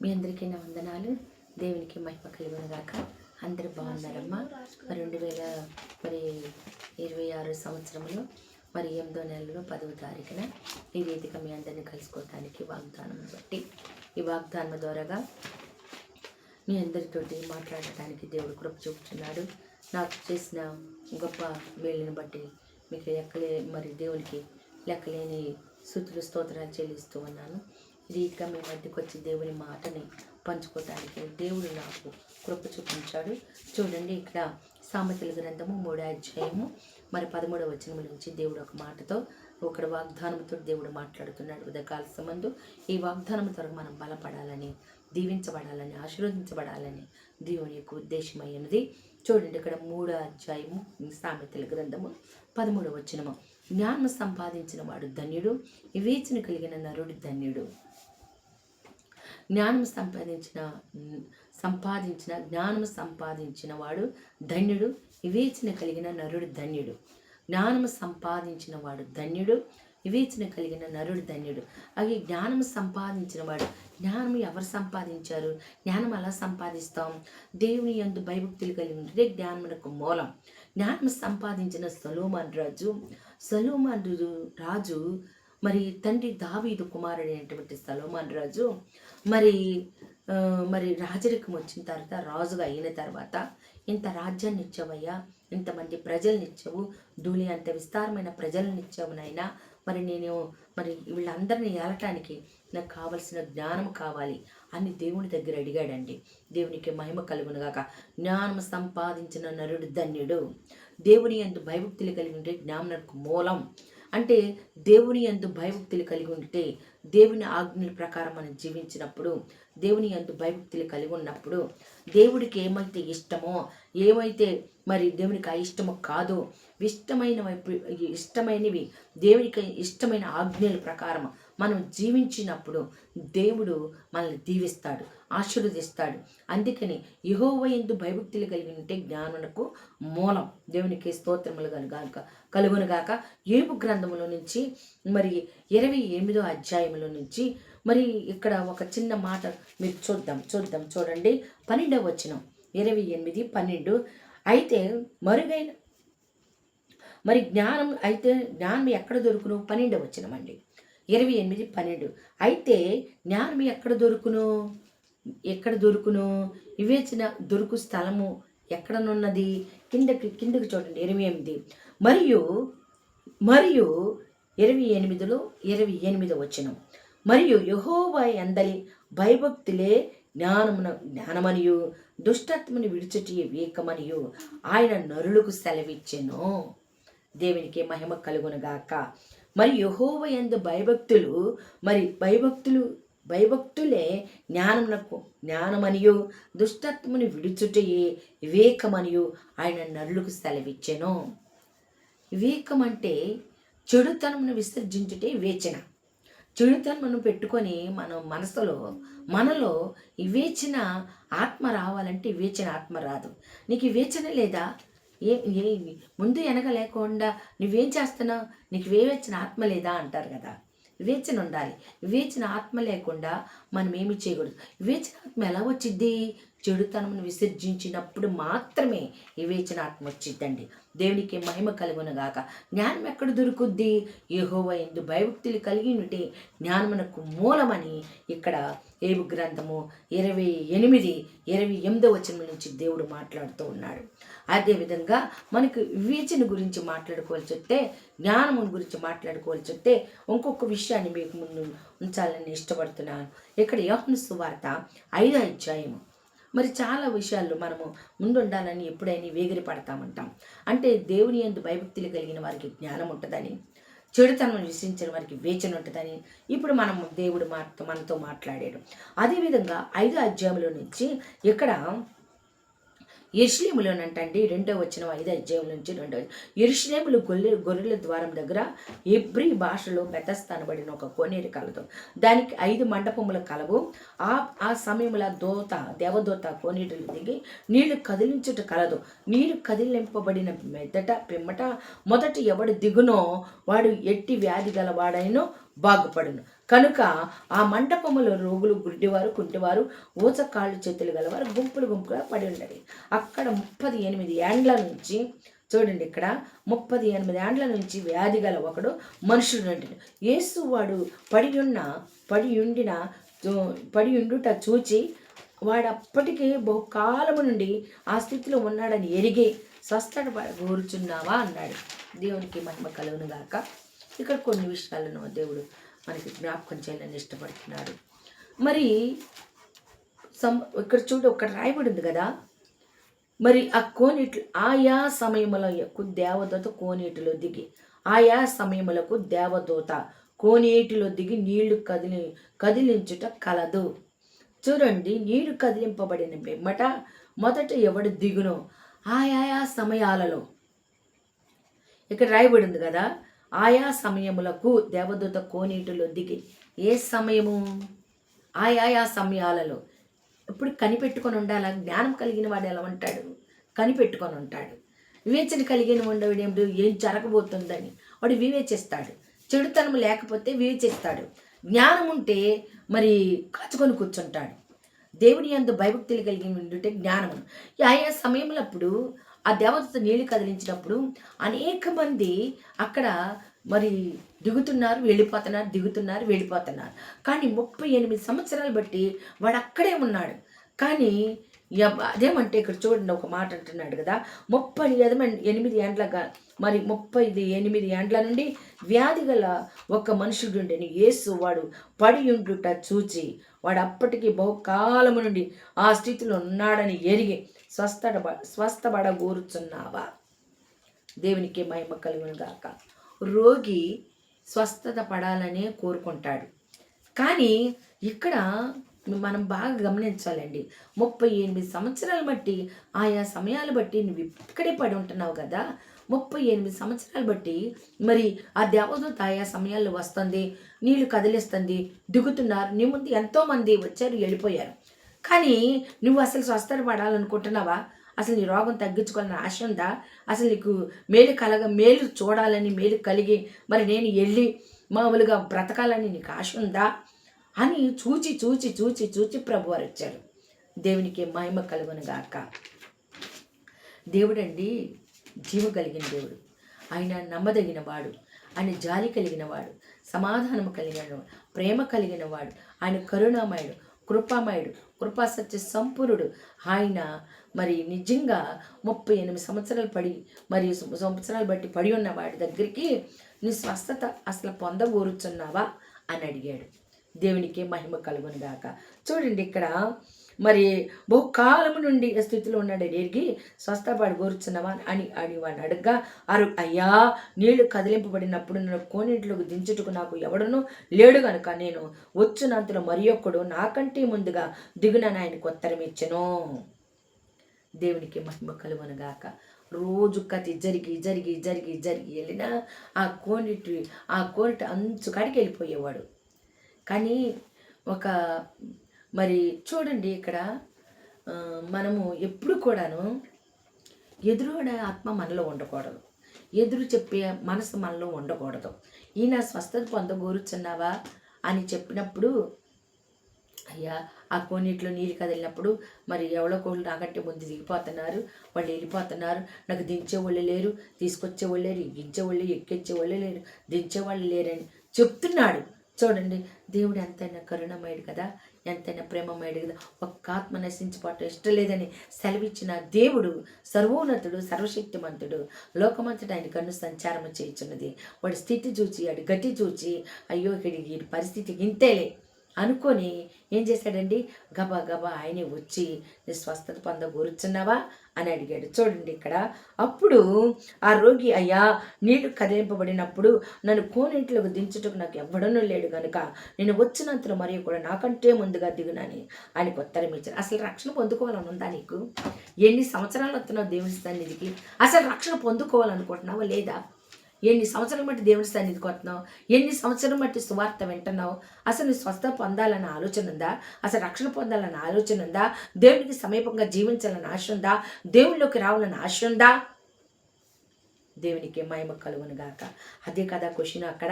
మీ అందరికీ నా వందనాలు. దేవునికి మహిమ కలుగునుగాక. అందరూ బాగున్నారమ్మా. 2026 సంవత్సరంలో 8వ నెలలో 10వ తారీఖున ఈ రీతిగా మీ అందరినీ కలుసుకోవటానికి వాగ్దానం బట్టి ఈ వాగ్దానం ద్వారాగా మీ అందరితోటి మాట్లాడటానికి దేవుడు కృప చూపుతున్నాడు. నాకు చేసిన గొప్ప మేలుని బట్టి మీకు దేవునికి లెక్కలేని స్తుతులు స్తోత్రాలు చెల్లిస్తూ ఉన్నాను. ఈ రీతిగా మీ మధ్యకు వచ్చి దేవుని మాటని పంచుకోవటానికి దేవుడు నాకు కృప చూపించాడు. చూడండి, ఇక్కడ సామెతల గ్రంథము 3వ అధ్యాయము 13వ వచనం నుంచి దేవుడు ఒక మాటతో ఒకటి వాగ్దానంతో దేవుడు మాట్లాడుతున్నాడు. ఉదయకాల సంబంధం ఈ వాగ్దానం త్వరగా మనం బలపడాలని, దీవించబడాలని, ఆశీర్వదించబడాలని దేవుని యొక్క ఉద్దేశమైనది. చూడండి, ఇక్కడ 3వ అధ్యాయము సామెతల గ్రంథము 13వ వచనము. జ్ఞానం సంపాదించిన వాడు ధన్యుడు, వివేచన కలిగిన నరుడు ధన్యుడు. జ్ఞానం సంపాదించిన వాడు ధన్యుడు, వివేచన కలిగిన నరుడు ధన్యుడు. జ్ఞానం సంపాదించిన వాడు ధన్యుడు, వివేచన కలిగిన నరుడు ధన్యుడు. అది జ్ఞానం సంపాదించిన వాడు. జ్ఞానం ఎవరు సంపాదించారు? జ్ఞానం ఎలా సంపాదిస్తాం? దేవుని యందు భయభక్తులు కలిగి ఉంటే జ్ఞానమునకు మూలం. జ్ఞానం సంపాదించిన సొలొమోను రాజు మరి తండ్రి దావీదు కుమారుడైనటువంటి సొలొమోను రాజు మరి రాజరికం వచ్చిన తర్వాత, రాజుగా అయిన తర్వాత, ఇంత రాజ్యాన్ని ఇచ్చావయ్యా, ఇంతమంది ప్రజల్ని ఇచ్చావు, ధూళి అంత విస్తారమైన ప్రజలను ఇచ్చావు నాయనా, నేను వీళ్ళందరినీ ఏలటానికి నాకు కావలసిన జ్ఞానం కావాలి అని దేవుని దగ్గర అడిగాడండి. దేవునికి మహిమ కలుగునుగాక. జ్ఞానం సంపాదించిన నరుడు ధన్యుడు. దేవుని యందు భయభక్తులు కలిగి ఉంటే జ్ఞానకు మూలం. అంటే దేవుని యందు భయభక్తులు కలిగి ఉంటే, దేవుని ఆజ్ఞల ప్రకారం మనం జీవించినప్పుడు, దేవుని యందు భయభక్తులు కలిగి ఉన్నప్పుడు, దేవుడికి ఏమైతే ఇష్టమో, ఏమైతే దేవునికి అయిష్టమో కాదో, ఇష్టమైనవి దేవునికి ఇష్టమైన ఆజ్ఞల ప్రకారం మనం జీవించినప్పుడు దేవుడు మనల్ని దీవిస్తాడు, ఆశీర్వదిస్తాడు. అందుకని యెహోవా యందు భయభక్తులు కలిగి ఉంటే జ్ఞానమునకు మూలం. దేవునికి స్తోత్రములు కలుగునుగాక. యోబు గ్రంథములో నుంచి 28వ అధ్యాయంలో నుంచి ఇక్కడ ఒక చిన్న మాట మీరు చూడండి. 12వ వచనం, 28, 12. అయితే మరుగైన జ్ఞానం ఎక్కడ దొరుకును? 12వ వచనం అండి, 28, 12. అయితే జ్ఞానం ఎక్కడ దొరుకును? వివేచన దొరుకు స్థలము ఎక్కడనున్నది? కిందకి చూడండి, 28 మరియు 28లో 28వ వచనం. మరియు యెహోవా యందలి భయభక్తులే జ్ఞానమనియు దుష్టత్వని విడిచిటి వివేకమనియు ఆయన నరులకు సెలవిచ్చెను. దేవునికి మహిమ కలుగునుగాక. యెహోవా యందు భయభక్తులే జ్ఞానమనియు దుష్టత్వని విడుచుటయే వివేకమనియు ఆయన నరులకు సెలవిచ్చెను. వివేకం అంటే చెడుతనమును విసర్జించుటే వివేచన. చెడుతనమును పెట్టుకొని మనలో వివేచన ఆత్మ రావాలంటే వివేచన ఆత్మ రాదు. నీకు వివేచన లేదా? ముందు వెనక లేకుండా నువ్వేం చేస్తున్నావు? నీకు వివేచన ఆత్మ లేదా అంటారు కదా. వివేచన ఉండాలి. వివేచన ఆత్మ లేకుండా మనం ఏమి చేయకూడదు. వివేచన ఆత్మ ఎలా వచ్చిద్ది? చెడుతనమును విసర్జించినప్పుడు మాత్రమే వివేచన ఆత్మ వచ్చిద్దండి. దేవునికి మహిమ కలుగునుగాక. జ్ఞానం ఎక్కడ దొరుకుద్ది? యెహోవా యందు భయభక్తులు కలిగి ఉంటే జ్ఞానమునకు మూలమని ఇక్కడ యోబు గ్రంథము 28వ వచనం నుంచి దేవుడు మాట్లాడుతూ ఉన్నాడు. అదేవిధంగా మనకు వివేచన గురించి మాట్లాడుకోవాల్సి వస్తే, జ్ఞానము గురించి మాట్లాడుకోవాల్సి వస్తే ఇంకొక విషయాన్ని మీకు ముందు ఉంచాలని ఇష్టపడుతున్నాను. ఇక్కడ యోహాను సువార్త 5వ అధ్యాయము. చాలా విషయాల్లో మనము ముందుండాలని ఎప్పుడైనా వేగిరి పడతామంటాం. అంటే దేవుని యందు భయభక్తులు కలిగిన వారికి జ్ఞానం ఉంటుందని, చెడుతనం విశ్రించిన వారికి వివేచన ఉంటుందని ఇప్పుడు దేవుడు మనతో మాట్లాడాడు. అదేవిధంగా 5వ అధ్యాయంలో నుంచి ఇక్కడ యెరూషలేములోనంటండి 2వ వచనం, 5వ అధ్యాయం నుంచి 2వ. యెరూషలేములో గొర్రెల ద్వారం దగ్గర ఎబ్రీ భాషలో బెతస్దా అనబడిన ఒక కోనేరు కలదు. దానికి 5 మండపముల కలవు. ఆ సమయంలో దేవదూత కోనేరులు దిగి నీళ్లు కదిలించుట కలదు. నీరు కదిలింపబడిన పిమ్మట మొదట ఎవడు దిగునో వాడు ఎట్టి వ్యాధి గలవాడైనో బాగుపడును. కనుక ఆ మంటపములో రోగులు, గుడ్డివారు, కుంటివారు, ఊచ కాళ్ళు చేతులు గలవారు గుంపులు గుంపులుగా పడి ఉండేది. అక్కడ 38 ఏండ్ల నుంచి, చూడండి ఇక్కడ 38 ఏండ్ల నుంచి వ్యాధి గల ఒకడు మనుషుడు అంటాడు. యేసు వాడు పడి ఉండుట చూచి వాడు అప్పటికే బహుకాలము నుండి ఆ స్థితిలో ఉన్నాడని ఎరిగి స్వస్థత కోరుచున్నావా అన్నాడు. దేవునికి మహిమ కలుగును గాక. ఇక్కడ కొన్ని విషయాలను దేవుడు మనకి జ్ఞాపకం చేయాలని ఇష్టపడుతున్నాడు. మరి ఇక్కడ చూడు, ఒక రాయబడి ఉంది కదా, మరి ఆ కోనేట్లు ఆయా సమయములకు దేవదూత కోనేటిలో దిగి, ఆయా సమయములకు దేవదూత కోనేటిలో దిగి నీళ్లు కదిలించుట కలదు. చూడండి, నీళ్లు కదిలింపబడిన వెమ్మట మొదట ఎవడు దిగునో ఆయా సమయాలలో, ఇక్కడ రాయబడి ఉంది కదా, ఆయా సమయములకు దేవదూత కోనేటిలో దిగి. ఏ సమయము? ఆయా సమయాలలో. ఇప్పుడు కనిపెట్టుకొని ఉండాలి. జ్ఞానం కలిగిన వాడు ఎలా ఉంటాడు? కనిపెట్టుకొని ఉంటాడు. వివేచన కలిగిన ఉండేవాడు ఏం జరగబోతుందని వాడు వివేచిస్తాడు. చెడుతనం లేకపోతే వివేచిస్తాడు. జ్ఞానం ఉంటే మరి కాచుకొని కూర్చుంటాడు. దేవుని యందు భయభక్తులు కలిగి ఉంటే జ్ఞానము. ఆయా సమయంలో ఆ దేవతతో నీళ్లు కదిలించినప్పుడు అనేక మంది అక్కడ మరి దిగుతున్నారు, వెళ్ళిపోతున్నారు, దిగుతున్నారు, వెళ్ళిపోతున్నారు. కానీ 38 సంవత్సరాలు బట్టి వాడు అక్కడే ఉన్నాడు. కానీ అదేమంటే ఇక్కడ చూడండి, ఒక మాట అంటున్నాడు కదా, 38 ఏండ్లగా, మరి 38 ఏండ్ల నుండి వ్యాధి గల ఒక మనుషుడు ఉండేని. యేసు వాడు పడి ఉండుట చూచి వాడు అప్పటికి బహుకాలము నుండి ఆ స్థితిలో ఉన్నాడని ఎరిగి స్వస్థపడగోరుచున్నావా? దేవునికి మహిమ కలుగును గాక. రోగి స్వస్థత పడాలనే కోరుకుంటాడు. కానీ ఇక్కడ మనం బాగా గమనించాలండి. 38 సంవత్సరాలు బట్టి, ఆయా సమయాలు బట్టి నువ్వు ఇక్కడే పడి ఉంటున్నావు కదా. 38 సంవత్సరాలు బట్టి మరి ఆ దేవదూత ఆయా సమయాల్లో వస్తుంది, నీళ్లు కదిలిస్తుంది, దిగుతున్నారు. నీ ముందు ఎంతోమంది వచ్చారు, వెళ్ళిపోయారు. కానీ నువ్వు అసలు స్వస్థత పడాలనుకుంటున్నావా? అసలు నీ రోగం తగ్గించుకోవాలని ఆశ ఉందా? అసలు నీకు మేలు చూడాలని, మేలు కలిగి మరి నేను వెళ్ళి మామూలుగా బ్రతకాలని నీకు ఆశ ఉందా అని చూచి చూచి చూచి చూచి ప్రభువారు వచ్చారు. దేవునికి మహిమ కలుగును గాక. దేవుడండి జీవ కలిగిన దేవుడు. ఆయన నమ్మదగిన వాడు, ఆయన జాలి కలిగిన వాడు, సమాధానం కలిగిన వాడు, ప్రేమ కలిగిన వాడు, ఆయన కరుణామయుడు, కృపామయుడు, కృపాసత్య సంపూర్ణుడు. ఆయన మరి నిజంగా 38 సంవత్సరాలు సంవత్సరాలు బట్టి పడి ఉన్న వాడి దగ్గరికి నీ స్వస్థత అసలు పొందగోరుచున్నావా అని అడిగాడు. దేవునికి మహిమ కలుగును గాక. చూడండి, ఇక్కడ మరి బహుకాలము నుండి స్థితిలో ఉన్నాడు ఎరిగి స్వస్థపడి కోరుచున్నావా అని వాడిని అడగ్గా, అయ్యా, నీళ్లు కదిలింపబడినప్పుడు నన్ను కోనేటిలోకి దించుటకు నాకు ఎవడనూ లేడు గనుక నేను వచ్చినంతలో మరి ఒక్కడు నాకంటే ముందుగా దిగునని ఆయనకు ఉత్తరం ఇచ్చెను. దేవునికి మహిమ కలుగును గాక. రోజు కతి జరిగి జరిగి జరిగి జరిగి వెళ్ళినా ఆ కోనేటి అంచు కాడికి వెళ్ళిపోయేవాడు. కానీ మరి చూడండి, ఇక్కడ మనము ఎప్పుడు కూడాను ఎదురుడే ఆత్మ మనలో ఉండకూడదు, ఎదురు చెప్పే మనసు మనలో ఉండకూడదు. ఈయన స్వస్థత పొందగోరుచున్నావా అని చెప్పినప్పుడు, అయ్యా, ఆ కోనేటిలో నీళ్ళు కదిలినప్పుడు మరి ఎవరో కోళ్ళు నాకంటే ముందు దిగిపోతున్నారు, వాళ్ళు వెళ్ళిపోతున్నారు, నాకు దించేవాళ్ళు లేరు, తీసుకొచ్చేవాళ్ళు లేరు, ఎక్కించేవాళ్ళు ఎక్కించేవాళ్ళు లేరు, దించేవాళ్ళు లేరని చెప్తున్నాడు. చూడండి, దేవుడు ఎంతైనా కరుణమయుడు కదా, ఎంతైనా ప్రేమమయుడు కదా. ఒక్క ఆత్మ నశించిపోవటం ఇష్టం లేదని సెలవిచ్చిన దేవుడు సర్వోన్నతుడు, సర్వశక్తిమంతుడు. లోకమంతటా ఆయన కన్ను సంచారం చేయుచున్నది. వాడి స్థితి చూచి, వాడి గతి చూచి, అయ్యో ఈ పరిస్థితి ఇంతేలే అనుకొని ఏం చేశాడండి, గబా గబా ఆయనే వచ్చి నీ స్వస్థత పొందగోరుచున్నావా అని అడిగాడు. చూడండి ఇక్కడ, అప్పుడు ఆ రోగి, అయ్యా, నీళ్లు కదిలింపబడినప్పుడు నన్ను కోనేటిలోకి దించుటకు నాకు ఎవ్వడనూ లేడు కనుక నేను వచ్చినంతలో మరియు కూడా నాకంటే ముందుగా దిగునని ఆయనకు ఉత్తరం ఇచ్చాను. అసలు రక్షణ పొందుకోవాలని ఉందా నీకు? ఎన్ని సంవత్సరాలు వస్తున్నావు దేవుని సన్నిధికి? అసలు రక్షణ పొందుకోవాలనుకుంటున్నావా లేదా? ఎన్ని సంవత్సరాలు బట్టి దేవుని సన్నిధికి వస్తున్నావు? ఎన్ని సంవత్సరం బట్టి సువార్త వింటున్నావు? అసలు నీ స్వస్థ పొందాలన్న ఆలోచన ఉందా? అసలు రక్షణ పొందాలన్న ఆలోచన ఉందా? దేవునికి సమీపంగా జీవించాలన్న ఆశ ఉందా? దేవుళ్ళలోకి రావాలన్న ఆశ ఉందా? దేవునికి మహిమ కలుగును గాక. అదే కదా క్వశ్చన్ అక్కడ.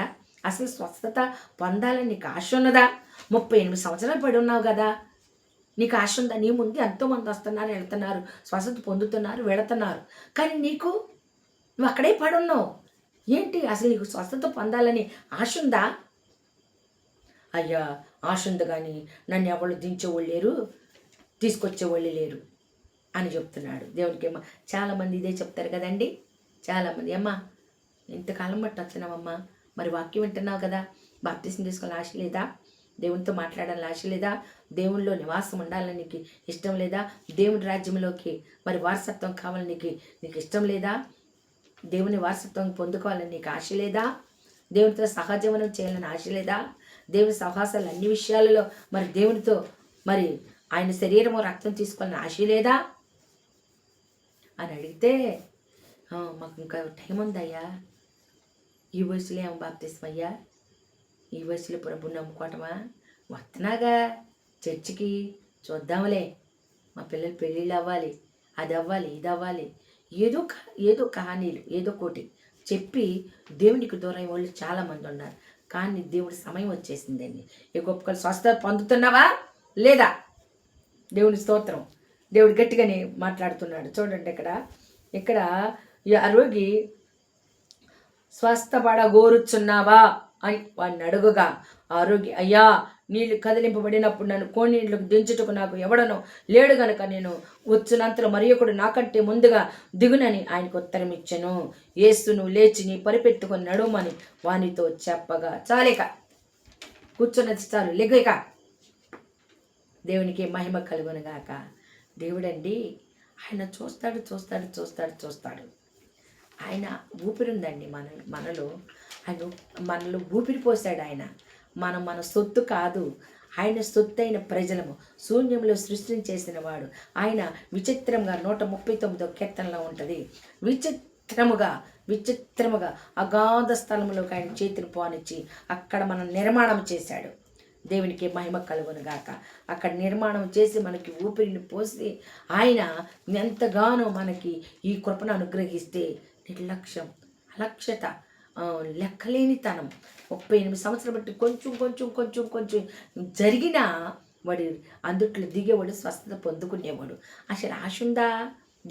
అసలు స్వస్థత పొందాలని నీకు ఆశ ఉన్నదా? 38 సంవత్సరాలు పడి ఉన్నావు కదా, నీకు ఆశ ఉందా? నీ ముందు ఎంతోమంది వస్తున్నారు, వెళ్తున్నారు, స్వస్థత పొందుతున్నారు, వెళుతున్నారు. కానీ నువ్వు అక్కడే పడి ఉన్నావు. ఏంటి అసలు నీకు స్వస్థత పొందాలని ఆశ ఉందా? అయ్యా ఆశ ఉంది కానీ నన్ను ఎవరు దించేవాళ్ళు లేరు, తీసుకొచ్చేవాళ్ళు లేరు అని చెప్తున్నాడు. దేవునికి ఏమో చాలామంది ఇదే చెప్తారు కదండి. చాలామంది అమ్మా ఇంతకాలం బట్టి వస్తున్నావమ్మా, మరి వాక్యం వింటున్నావు కదా, బాప్తిసం తీసుకోవాలని ఆశ లేదా? దేవునితో మాట్లాడాలని ఆశ లేదా? దేవునిలో నివాసం ఉండాలని నీకు ఇష్టం లేదా? దేవుని రాజ్యంలోకి మరి వారసత్వం కావాలని నీకు ఇష్టం లేదా? దేవుని వారసత్వం పొందుకోవాలని నీకు ఆశ లేదా? దేవునితో సహజీవనం చేయాలని ఆశ లేదా? దేవుని సహవాసాలు అన్ని విషయాలలో మరి దేవునితో మరి ఆయన శరీరము రక్తం తీసుకోవాలని ఆశ లేదా అని అడిగితే, మాకు ఇంకా టైం ఉందయ్యా, ఈ వయసులో ఏమో బాప్తిస్మం అయ్యా, ఈ వయసులో ప్రభుని నమ్ముకోవటమా, వస్తున్నాగా చర్చికి, చూద్దాంలే, మా పిల్లలు పెళ్ళిళ్ళు అవ్వాలి, అది అవ్వాలి, ఇది అవ్వాలి, ఏదో కహానీలు ఏదో కోటి చెప్పి దేవునికి దూరం వాళ్ళు చాలామంది ఉన్నారు. కానీ దేవుడి సమయం వచ్చేసిందండి. ఈ గొప్పలు స్వస్థత పొందుతున్నావా లేదా? దేవుని స్తోత్రం. దేవుడు గట్టిగానే మాట్లాడుతున్నాడు. చూడండి ఇక్కడ ఆ రోగి స్వస్థపడగోరుచున్నావా అని వాడిని అడుగుగా, ఆరోగ్య అయ్యా నీళ్లు కదిలింపబడినప్పుడు నన్ను కోనీళ్ళకు దించుటకు నాకు ఎవడనో లేడు గనుక నేను వచ్చినంతలో మరి ఒకడు నాకంటే ముందుగా దిగునని ఆయనకు ఉత్తరం ఇచ్చెను. యేసును లేచి నీ పరిపెత్తుకొని నడుమని వానితో చెప్పగా, చాలేక కూర్చున్నది చాలు, లెగ్గేక. దేవునికి మహిమ కలుగునుగాక. దేవుడండి ఆయన చూస్తాడు. ఆయన ఊపిరిందండి మనలో ఊపిరి పోసాడు ఆయన. మన సొత్తు కాదు, ఆయన సొత్తు అయిన ప్రజలము, శూన్యంలో సృష్టించేసిన వాడు ఆయన. విచిత్రంగా 139వ కీర్తనలో ఉంటుంది, విచిత్రముగా అగాధ స్థలంలోకి ఆయన చేతిని పోనిచ్చి అక్కడ మనం నిర్మాణం చేశాడు. దేవునికి మహిమ కలుగునుగాక. అక్కడ నిర్మాణం చేసి మనకి ఊపిరిని పోసి ఆయన ఎంతగానో మనకి ఈ కృపను అనుగ్రహిస్తే నిర్లక్ష్యం, అలక్ష్యత, లెక్కలేనితనం 38 సంవత్సరాలు బట్టి కొంచెం జరిగినా వాడు అందుట్లో దిగేవాడు, స్వస్థత పొందుకునేవాడు. అసలు ఆశ ఉందా?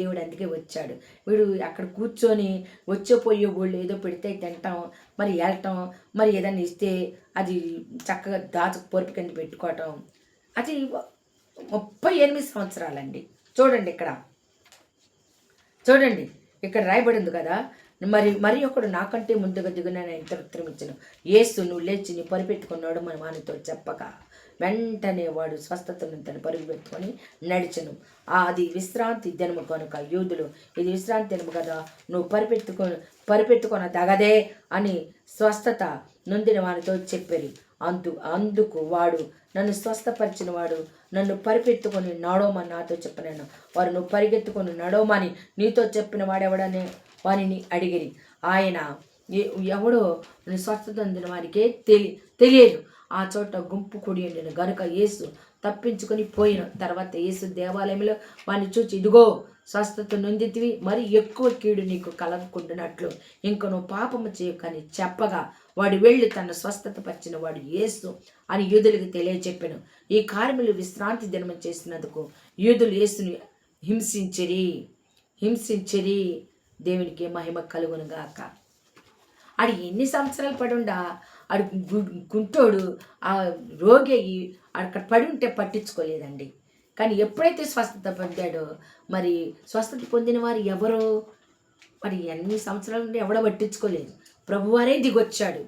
దేవుడు అందుకే వచ్చాడు. వీడు అక్కడ కూర్చొని వచ్చేపోయే వాళ్ళు ఏదో పెడితే తింటాం, మరి వెళ్ళటం, మరి ఏదైనా ఇస్తే అది చక్కగా పొరుపు కింద పెట్టుకోవటం, అది 38 సంవత్సరాలండి. చూడండి ఇక్కడ రాయబడింది కదా, మరి ఒకడు నాకంటే ముందుగా దిగునని ఎంత ఉత్తరం ఇచ్చను. యేసు నువ్వు లేచి నీ పరిపెట్టుకున్నాడు మన వానితో చెప్పక వెంటనే వాడు స్వస్థతను తను పరుగు పెట్టుకొని నడిచను. అది విశ్రాంతి దినము కనుక యూదులు, ఇది విశ్రాంతి దినము కదా, నువ్వు పరిపెట్టుకొన తగదే అని స్వస్థత నొందిన వానితో చెప్పారు. అందుకు వాడు, నన్ను స్వస్థపరిచిన వాడు నన్ను పరిపెత్తుకొని నడవమని నాతో చెప్పినాను. వారు నువ్వు పరిగెత్తుకొని నడవమని నీతో చెప్పిన వాడెవడనే వారిని అడిగిరి. ఆయన ఎవడో స్వస్థత అందిన వారికే తెలియదు. ఆ చోట గుంపు కూడి ఉండిన గనుక యేసు తప్పించుకొని పోయిన తర్వాత యేసు దేవాలయంలో వాడిని చూచి, ఇదిగో స్వస్థత నొందితివి, మరి ఎక్కువ కీడు నీకు కలగకుండానట్లు ఇంక నువ్వు పాపము చేయకని చెప్పగా వాడు వెళ్ళి తన స్వస్థత పరిచిన వాడు యేసు అని యూదులకు తెలియచెప్పాను. ఈ కార్యములు విశ్రాంతి దినం చేసినందుకు యూదులు యేసుని హింసించిరి. దేవునికి మహిమ కలుగునుగాక. ఆడు ఎన్ని సంవత్సరాలు పడుండా ఆడు గుంటోడు, ఆ రోగి అయ్యి అక్కడ పడి ఉంటే పట్టించుకోలేదండి. కానీ ఎప్పుడైతే స్వస్థత పొందాడో, మరి స్వస్థత పొందిన వారు ఎవరో, మరి ఎన్ని సంవత్సరాల నుండి ఎవడో పట్టించుకోలేదు. ప్రభువారే దిగొచ్చాడు.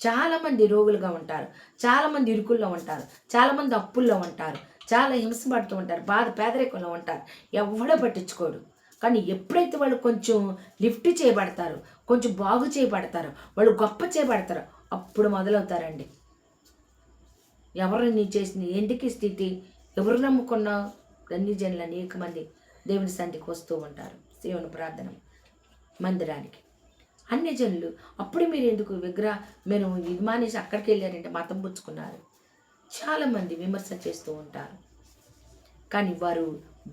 చాలామంది రోగులుగా ఉంటారు, చాలామంది ఇరుకుల్లో ఉంటారు, చాలామంది అప్పుల్లో ఉంటారు, చాలా హింసపడుతూ ఉంటారు, పేదరికంలో ఉంటారు, ఎవడో పట్టించుకోడు. కానీ ఎప్పుడైతే వాళ్ళు కొంచెం లిఫ్ట్ చేయబడతారు, కొంచెం బాగు చేయబడతారు, వాళ్ళు గొప్ప చేయబడతారు, అప్పుడు మొదలవుతారండి. ఎవరిని చేసిన ఎందుకు స్థితి, ఎవరు నమ్ముకున్నావు? అన్ని జనులు అనేక మంది దేవుని సన్నిధికి వస్తూ ఉంటారు, దేవుని ప్రార్థన మందిరానికి. అన్ని జనులు అప్పుడు మీరు ఎందుకు మీరు ఇది మానేసి అక్కడికి వెళ్ళారంటే మతం పుచ్చుకున్నారు. చాలామంది విమర్శ చేస్తూ ఉంటారు. కానీ వారు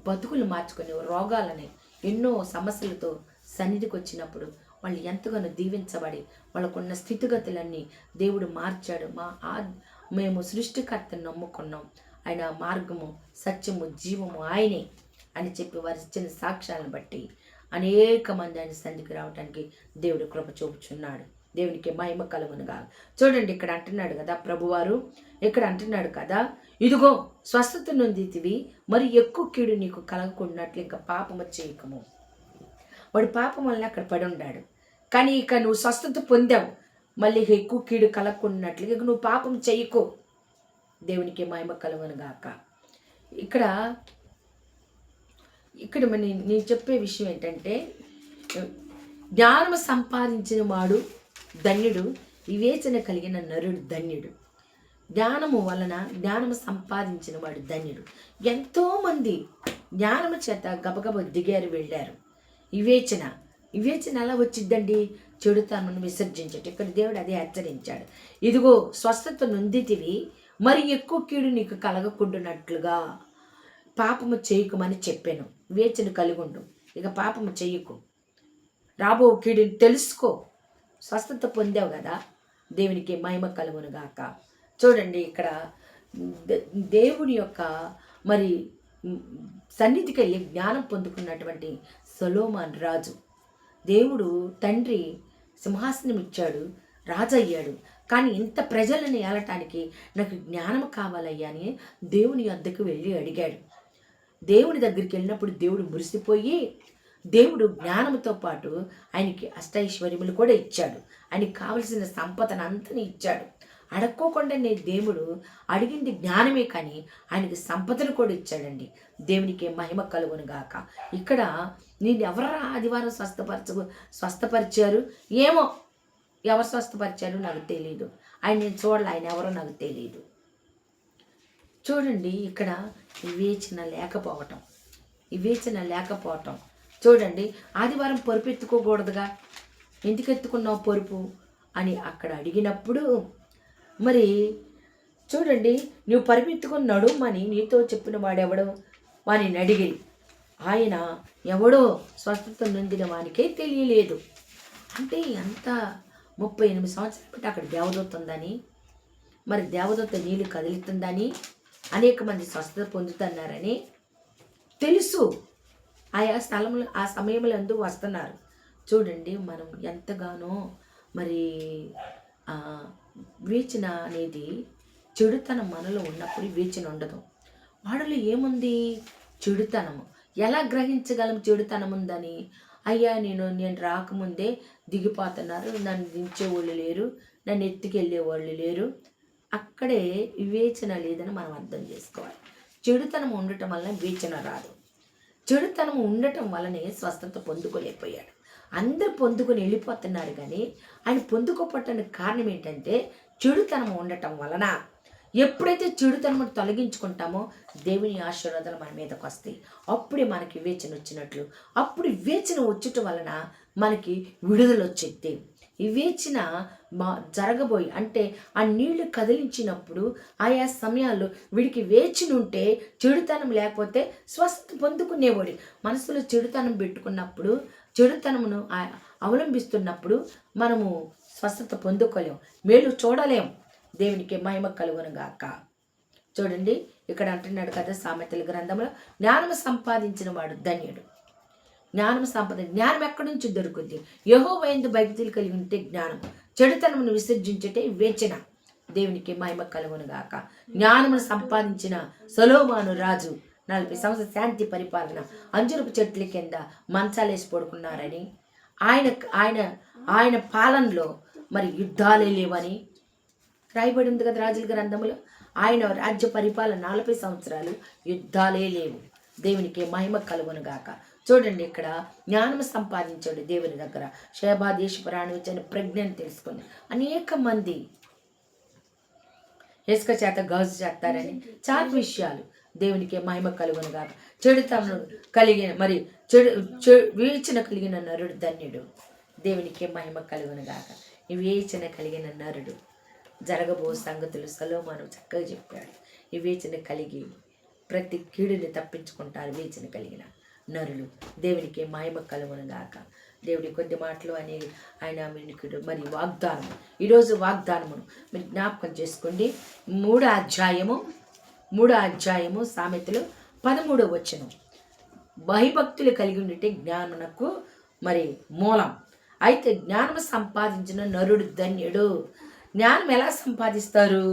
బతుకులు మార్చుకునే రోగాలని ఎన్నో సమస్యలతో సన్నిధికి వచ్చినప్పుడు వాళ్ళు ఎంతగానో దీవించబడి వాళ్ళకున్న స్థితిగతులన్నీ దేవుడు మార్చాడు. మేము సృష్టికర్తను నమ్ముకున్నాం, ఆయన మార్గము సత్యము జీవము ఆయనే అని చెప్పి వారి ఇచ్చిన సాక్ష్యాలను బట్టి అనేక మంది ఆయన సంధికి రావడానికి దేవుడు కృప చూపుచున్నాడు. దేవునికి మహిమ కలుగునుగా. చూడండి ఇక్కడ అంటున్నాడు కదా ప్రభువారు, ఇక్కడ అంటున్నాడు కదా, ఇదిగో స్వస్థత నొందితివి, మరి ఎక్కువ కీడు నీకు కలగకున్నట్లు ఇంకా పాపము చేయకము. వాడు పాపం వల్ల అక్కడ పడి ఉన్నాడు, కానీ ఇక నువ్వు స్వస్థత పొందావు, మళ్ళీ ఎక్కువ కీడు కలగకున్నట్లు ఇక నువ్వు పాపం చేయకు. దేవునికి మహిమ కలుగునుగాక. ఇక్కడ నేను చెప్పే విషయం ఏంటంటే, జ్ఞానం సంపాదించిన వాడు ధన్యుడు, వివేచన కలిగిన నరుడు ధన్యుడు. జ్ఞానము సంపాదించిన వాడు ధన్యుడు. ఎంతోమంది జ్ఞానము చేత గబగబ దిగారు, వెళ్ళారు. వివేచన ఎలా వచ్చిద్దండి? చెడుతనమును విసర్జించట. ఇక్కడ దేవుడు అదే హెచ్చరించాడు. ఇదిగో స్వస్థత నొందితివి, మరి ఎక్కువ కీడు నీకు కలగకుండానట్లుగా పాపము చేయకుమని చెప్పాను. వివేచన కలిగి ఉండు, ఇక పాపము చెయ్యకు, రాబో కీడుని తెలుసుకో. స్వస్థత పొందావు కదా, దేవునికి మహిమ కలుగునుగాక. చూడండి ఇక్కడ దేవుని యొక్క మరి సన్నిధికి వెళ్ళి జ్ఞానం పొందుకున్నటువంటి సొలొమోను రాజు, దేవుడు తండ్రి సింహాసనం ఇచ్చాడు, రాజు అయ్యాడు. కానీ ఇంత ప్రజలను ఏలటానికి నాకు జ్ఞానం కావాలయ్యా అని దేవుని వద్దకు వెళ్ళి అడిగాడు. దేవుని దగ్గరికి వెళ్ళినప్పుడు దేవుడు మురిసిపోయి దేవుడు జ్ఞానంతో పాటు ఆయనకి అష్టైశ్వర్యములు కూడా ఇచ్చాడు. ఆయనకి కావలసిన సంపదను అంతని ఇచ్చాడు. అడక్కోకుండానే దేవుడు అడిగింది జ్ఞానమే, కానీ ఆయనకి సంపదను కూడా ఇచ్చాడండి. దేవునికి మహిమ కలుగునుగాక. ఇక్కడ నేను ఎవరా ఆదివారం స్వస్థపరిచారు? ఏమో ఎవరు స్వస్థపరిచారు నాకు తెలియదు. ఆయన నేను చూడాలి, ఆయన ఎవరో నాకు తెలియదు. చూడండి ఇక్కడ వివేచన లేకపోవటం. చూడండి, ఆదివారం పరుపు ఎత్తుకోకూడదుగా, ఎందుకు ఎత్తుకున్నావు పరుపు అని అక్కడ అడిగినప్పుడు, మరి చూడండి, నువ్వు పరుపు ఎత్తుకొని నడుమని నీతో చెప్పిన వాడెవడో వాని అడిగి, ఆయన ఎవడో స్వస్థత నొందిన వానికే తెలియలేదు. అంటే ఎంత 38 సంవత్సరాలు బట్టి అక్కడ దేవదూత ఉందని, మరి దేవదూత నీళ్లు కదులుతుందని, అనేక మంది స్వస్థత పొందుతున్నారని తెలుసు. ఆయా స్థలంలో ఆ సమయంలో వస్తున్నారు. చూడండి, మనం ఎంతగానో మరి వివేచన అనేది చెడుతనం మనలో ఉన్నప్పుడు వివేచన ఉండదు. వాడిలో ఏముంది? చెడుతనము. ఎలా గ్రహించగలం చెడుతనం ఉందని? అయ్యా నేను రాకముందే దిగిపోతున్నారు, నన్ను దించేవాళ్ళు లేరు, నన్ను ఎత్తుకెళ్ళే వాళ్ళు లేరు. అక్కడే వివేచన లేదని మనం అర్థం చేసుకోవాలి. చెడుతనం ఉండటం వల్ల వివేచన రాదు. చెడుతనం ఉండటం వల్లనే స్వస్థత పొందుకోలేకపోయాడు. అందరూ పొందుకొని వెళ్ళిపోతున్నారు, కానీ ఆయన పొందుకోపట్టడానికి కారణం ఏంటంటే చెడుతనం ఉండటం వలన. ఎప్పుడైతే చెడుతనము తొలగించుకుంటామో దేవుని ఆశీర్వాదాలు మన మీదకి వస్తాయి. అప్పుడే మనకి వివేచన వచ్చినట్లు. అప్పుడు వివేచన వచ్చటం వలన మనకి విడుదల వచ్చేది. వివేచన జరగబోయి అంటే ఆ నీళ్లు కదిలించినప్పుడు ఆయా సమయాల్లో వీడికి వేచిన ఉంటే చెడుతనం లేకపోతే స్వస్థత పొందుకునేవాడు. మనసులో చెడుతనం పెట్టుకున్నప్పుడు, చెడుతనమును అవలంబిస్తున్నప్పుడు మనము స్వస్థత పొందుకోలేము, మేలు చూడలేము. దేవునికి మహిమ కలుగునుగాక. చూడండి, ఇక్కడ అంటున్నాడు కదా సామెతల గ్రంథంలో, జ్ఞానము సంపాదించిన వాడు ధన్యుడు. జ్ఞానం ఎక్కడి నుంచి దొరుకుద్ది? యెహోవా యందు భక్తి కలిగి ఉంటే జ్ఞానం, చెడుతనమును విసర్జించుటే వివేచన. దేవునికి మహిమ కలుగునుగాక. జ్ఞానమును సంపాదించిన సొలొమోను రాజు 40 సంవత్సరాల శాంతి పరిపాలన, అంజురపు చెట్ల కింద మంచాలేసి పడుకున్నారని, ఆయన పాలనలో మరి యుద్ధాలే లేవని రాయబడి ఉంది కదా రాజుల గ్రంథంలో. ఆయన రాజ్య పరిపాలన 40 సంవత్సరాలు యుద్ధాలే లేవు. దేవునికి మహిమ కలుగునుగాక. చూడండి, ఇక్కడ జ్ఞానం సంపాదించాడు దేవుని దగ్గర. షేబా దేశపురాణి వచ్చిన ప్రజ్ఞను తెలుసుకొని అనేక మంది ఇసుక చేత గాజు చేస్తారని చాలా విషయాలు. దేవునికి మహిమ కలుగునుగాక. చెడుతనం కలిగిన మరి వివేచన కలిగిన నరుడు ధన్యుడు. దేవునికి మహిమ కలుగునుగాక. వివేచన కలిగిన నరుడు. జరగబో సంగతులు సొలొమోను చక్కగా చెప్పాడు. వివేచన కలిగి ప్రతి కీడుని తప్పించుకుంటారు వివేచన కలిగిన నరులు. దేవునికి మహిమ కలుగునుగాక. దేవుడి కొద్ది మాటలు అని ఆయన వినికిడు మరి వాగ్దానం. ఈరోజు వాగ్దానమును మీరు జ్ఞాపకం చేసుకోండి. 3వ అధ్యాయము సామెతలు 13వ వచనం. భయభక్తులు కలిగి ఉంటే జ్ఞానమునకు మరి మూలం. అయితే జ్ఞానం సంపాదించిన నరుడు ధన్యుడు. జ్ఞానం ఎలా సంపాదిస్తారు?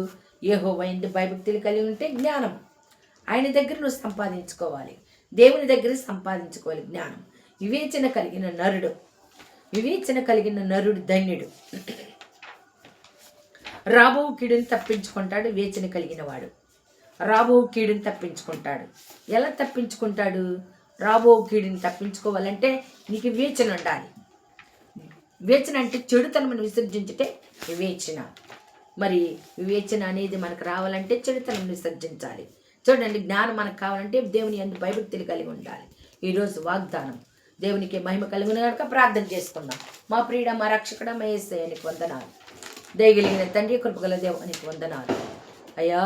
యెహోవా యందు భయభక్తులు కలిగి ఉంటే జ్ఞానం ఆయన దగ్గర నువ్వు సంపాదించుకోవాలి, దేవుని దగ్గర సంపాదించుకోవాలి జ్ఞానం. వివేచన కలిగిన నరుడు ధన్యుడు. రాబో కీడుని తప్పించుకుంటాడు వివేచన కలిగిన వాడు. రాబో కీడుని తప్పించుకుంటాడు. ఎలా తప్పించుకుంటాడు? రాబో కీడుని తప్పించుకోవాలంటే నీకు వివేచన ఉండాలి. వివేచన అంటే చెడుతనమును విసర్జించుటే వివేచన. మరి వివేచన అనేది మనకు రావాలంటే చెడుతనం విసర్జించాలి. చూడండి, జ్ఞానం మనకు కావాలంటే దేవుని యందు భయభక్తులు కలిగి ఉండాలి. ఈరోజు వాగ్దానం దేవునికి మహిమ కలుగును కనుక ప్రార్థన చేసుకుందాం. మా ప్రియుడ, మా రక్షకుడ, మా యేసయ్య నీకు వందనాలు. దయగలిగిన తండ్రి, కృపగల దేవునికి వందనాలు. అయ్యా,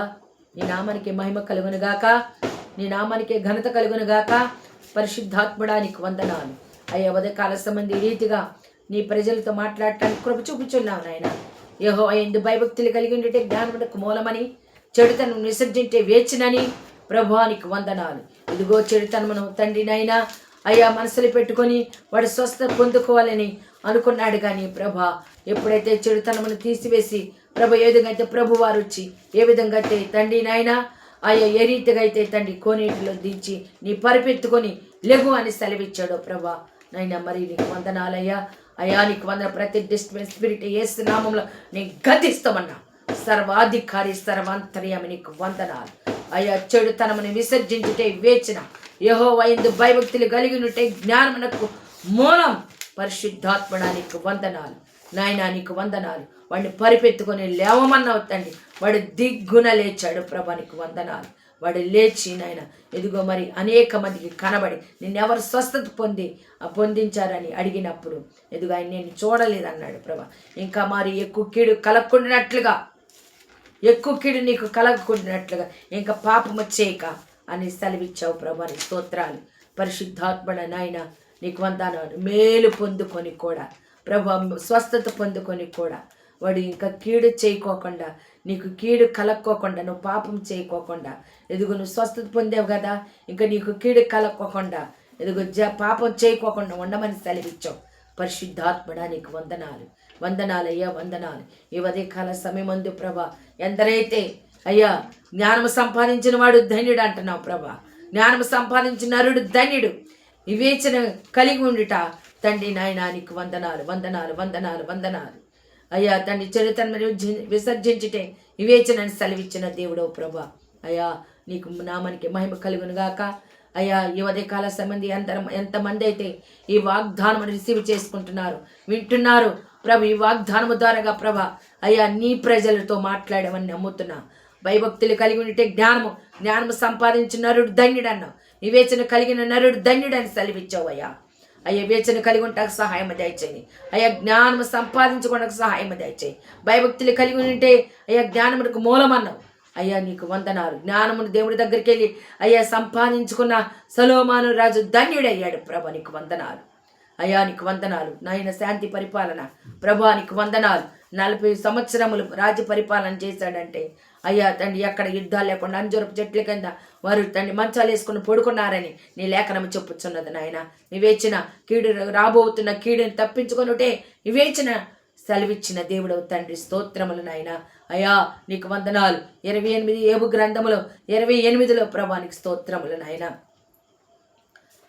నీ నామానికి మహిమ కలుగును గాక, నీ నామానికి ఘనత కలుగును గాక. పరిశుద్ధాత్ముడానికి వందనాలు. అయ్యా, ఉదయకాల సంబంధి ఈ రీతిగా నీ ప్రజలతో మాట్లాడటానికి కృప చూపుచున్నావు నాయన. యెహోవా యందు భయభక్తులు కలిగి ఉంటే జ్ఞానమునకు మూలమని, చెడుతనం విసర్జించే వేచినని ప్రభువానికి వందనాలు. ఇదిగో చెడుతనమును తండ్రినైనా అయ్యా మనసులో పెట్టుకొని వాడు స్వస్థత పొందుకోవాలని అనుకున్నాడు. కానీ ప్రభా, ఎప్పుడైతే చెడుతనమును తీసివేసి ప్రభు ఏ విధంగా అయితే ప్రభు వారు వచ్చి ఏ విధంగా అయితే తండ్రినైనా అయ్యా ఏ రీతిగా అయితే తండ్రి కోనేటిలో దించి నీ పరిపెత్తుకొని లెగు అని సెలవిచ్చాడో ప్రభా నైనా, మరి నీకు వందనాలయ్యా. అయ్యా నీకు వందన. ప్రతి డిస్టర్బెన్స్ స్పిరిట్ యేసు నామములో నేను గద్దిస్తామన్నా. సర్వాధికారి సర్వాంతర్యామి నీకు వందనాలు. అయ్యా, చెడుతనమును విసర్జించుటే వివేచన, యెహోవా యందు భయభక్తులు కలిగినట్టే జ్ఞానమునకు మూలం. పరిశుద్ధాత్మడా నీకు వందనాలు నాయనా, నీకు వందనాలు. వాడిని పరిపెత్తుకొని లేవమన్నావు తండ్రి. వాడు దిగ్గున లేచాడు ప్రభా, నీకు వందనాలు. వాడు లేచి నాయన ఎదుగో మరి అనేక మందికి కనబడి నిన్నెవరు స్వస్థత పొందించారని అడిగినప్పుడు ఎదుగు ఆయన నేను చూడలేదన్నాడు ప్రభా. ఇంకా మరి ఎక్కువ కీడు నీకు కలగకుండినట్లుగా ఇంకా పాపము చేయక అని సెలవిచ్చావు ప్రభా. నీ స్తోత్రాలు. పరిశుద్ధాత్మడ నాయన నీకు వందనాలు. మేలు పొందుకొని కూడా ప్రభా, స్వస్థత పొందుకొని కూడా వాడు ఇంకా కీడు చేయకోకుండా, నీకు కీడు కలక్కోకుండా, నువ్వు పాపం చేయకోకుండా ఎదుగు నువ్వు స్వస్థత పొందావు కదా, ఇంకా నీకు కీడు కలక్కోకుండా ఎదుగు పాపం చేయకోకుండా ఉండమని సెలవిచ్చావు. పరిశుద్ధాత్మడా నీకు వందనాలు అయ్యా, వందనాలు. ఈ ఉదయకాల సమయమందు ప్రభా, ఎందరైతే అయ్యా జ్ఞానము సంపాదించిన వాడు ధన్యుడు అంటున్నావు ప్రభా. జ్ఞానము సంపాదించిన నరుడు ధన్యుడు. వివేచన కలిగి ఉండుట తండ్రి నాయనా నీకు వందనాలు. అయ్యా తండ్రి, చరిత్రను విసర్జించుటే వివేచనని సెలవిచ్చిన దేవుడవు ప్రభా. అయ్యా నీకు నామానికి మహిమ కలుగును గాక. అయ్యా, ఈ ఉదయకాల సంబంధి ఎంతమంది అయితే ఈ వాగ్దానం రిసీవ్ చేసుకుంటున్నారు, వింటున్నారు ప్రభు, ఈ వాగ్దానము ద్వారాగా ప్రభ అయ్యా నీ ప్రజలతో మాట్లాడమని నమ్ముతున్నా. భయభక్తులు కలిగి ఉంటే జ్ఞానము సంపాదించిన నరుడు ధన్యుడు అన్నావు. వివేచన కలిగిన నరుడు ధన్యుడని సెలవిచ్చావు అయ్యా. అయ్యా, వివేచన కలిగి ఉంటాకు సహాయం దయచేయి అయ్యా. జ్ఞానము సంపాదించుకోవడానికి సహాయం దయచేయి. భయభక్తులు కలిగి ఉంటే అయ్యా జ్ఞానమునకు మూలమన్నావు అయ్యా. నీకు వందనాలు. జ్ఞానమును దేవుడి దగ్గరికి వెళ్ళి అయ్యా సంపాదించుకున్న సొలొమోను రాజు ధన్యుడయ్యాడు ప్రభా. నీకు వందనాలు అయ్యా, నీకు వందనాలు నాయన. శాంతి పరిపాలన ప్రభా నీకు వందనాలు. 40 సంవత్సరములు రాజ్య పరిపాలన చేశాడంటే అయ్యా తండ్రి, ఎక్కడ యుద్ధాలు లేకుండా అంజూరపు చెట్ల కింద వారు తండ్రి మంచాలు వేసుకుని పడుకున్నారని నీ లేఖనం చెప్పుచున్నది నాయన. వివేచన కీడు రాబోతున్న కీడుని తప్పించుకొనుటే వివేచన సెలవిచ్చిన దేవుడవు తండ్రి. స్తోత్రములు నాయన. అయ్యా నీకు వందనాలు. 28 ఏబు గ్రంథములో 28లో ప్రభానికి స్తోత్రములు నాయన.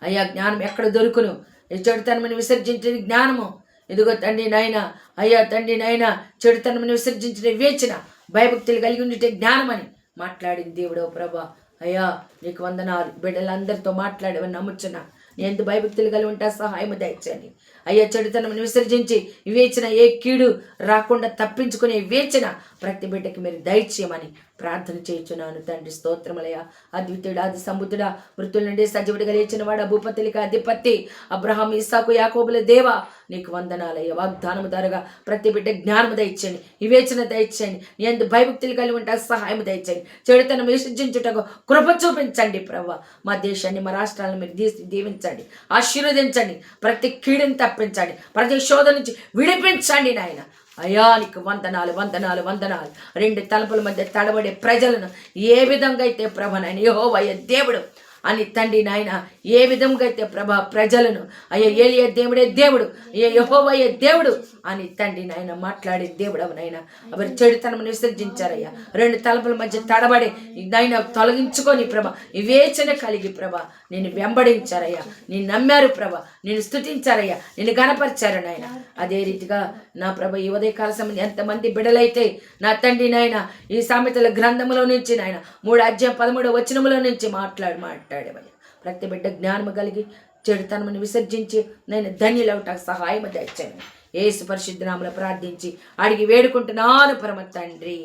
అయ్యా, జ్ఞానం ఎక్కడ దొరుకును? చెడుతనమును విసర్జించిన జ్ఞానము ఇదిగో తండ్రి నాయన. అయ్యా తండ్రి నాయన, చెడుతనమును విసర్జించిన వివేచన, భయభక్తులు కలిగి ఉంటే జ్ఞానమని మాట్లాడింది దేవుడవు ప్రభా. అయ్యా నీకు వందనాలు. బిడ్డలందరితో మాట్లాడేవని నమ్ముచున్నా. నీ ఎంత భయభక్తులు కలిగి ఉంటా సహాయము దయచేయండి అయ్యా. చెడుతనమును విసర్జించి వివేచన, ఏ కీడు రాకుండా తప్పించుకునే వివేచన ప్రతి బిడ్డకి మీరు దయచేయమని ప్రార్థన చేయుచున్నాను తండ్రి. స్తోత్రములయ్యా. అద్వితీయుడా, ఆది సంబుద్ధుడా, మృతుల నుండి సజీవుడిగా లేచిన వాడు, భూపతులకి అధిపతి, అబ్రహాం, ఇస్సాకు, యాకోబుల దేవా, నీకు వందనాలయ్యా. వాగ్దానము ద్వారా ప్రతి బిడ్డ జ్ఞానము దయచేయండి, వివేచన దయచేయండి, నీ యందు భయభక్తులు కలిగి ఉంటా సహాయం దయచేయండి. చెడుతనం విసర్జించుటకు కృప చూపించండి ప్రభా. మా దేశాన్ని, మా రాష్ట్రాలను మీరు దీవించండి, ఆశీర్వదించండి. ప్రతి కీడుని తప్పించండి, ప్రతి శోధన నుంచి విడిపించండి నాయన. అయ్యా నీకు వందనాలు వందనాలు వందనాలు. రెండు తలుపుల మధ్య తడబడే ప్రజలను ఏ విధంగా అయితే ప్రభ నాయన యెహోవా దేవుడు అని తండ్రి నాయన ఏ విధంగా అయితే ప్రభా ప్రజలను అయ్యా ఏలియా దేవుడే దేవుడు, అయ్యా యెహోవాయే దేవుడు అని తండ్రి నాయన మాట్లాడే దేవుడు అవనైనా ఎవరి చెడుతనం విసర్జించారయ్యా. రెండు తలుపుల మధ్య తడబడి నాయన తొలగించుకొని ప్రభ వివేచన కలిగి ప్రభ నేను వెంబడించారయ్యా, నేను నమ్మారు ప్రభ, నేను స్తుతించారయ్యా, నేను గణపరిచారు నాయన. అదే రీతిగా నా ప్రభ ఈ ఉదయకాల సమయం ఎంతమంది బిడలైతే నా తండ్రి నాయన ఈ సామెతల గ్రంథములో నుంచి నాయన 3:13 నుంచి మాట్లాడేవయ్యా. ప్రతి బిడ్డ జ్ఞానము కలిగి చెడుతనమును విసర్జించి నేను ధన్యులవుటకు సహాయం దయచేయండి. యేసు పరిశుద్ధ నామములో ప్రార్థించి అడిగి వేడుకుంటున్నాను పరమ తండ్రి.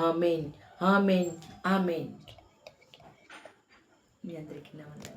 ఆమేన్ ఆమేన్ ఆమేన్. మీ అందరికీ నమస్కారం.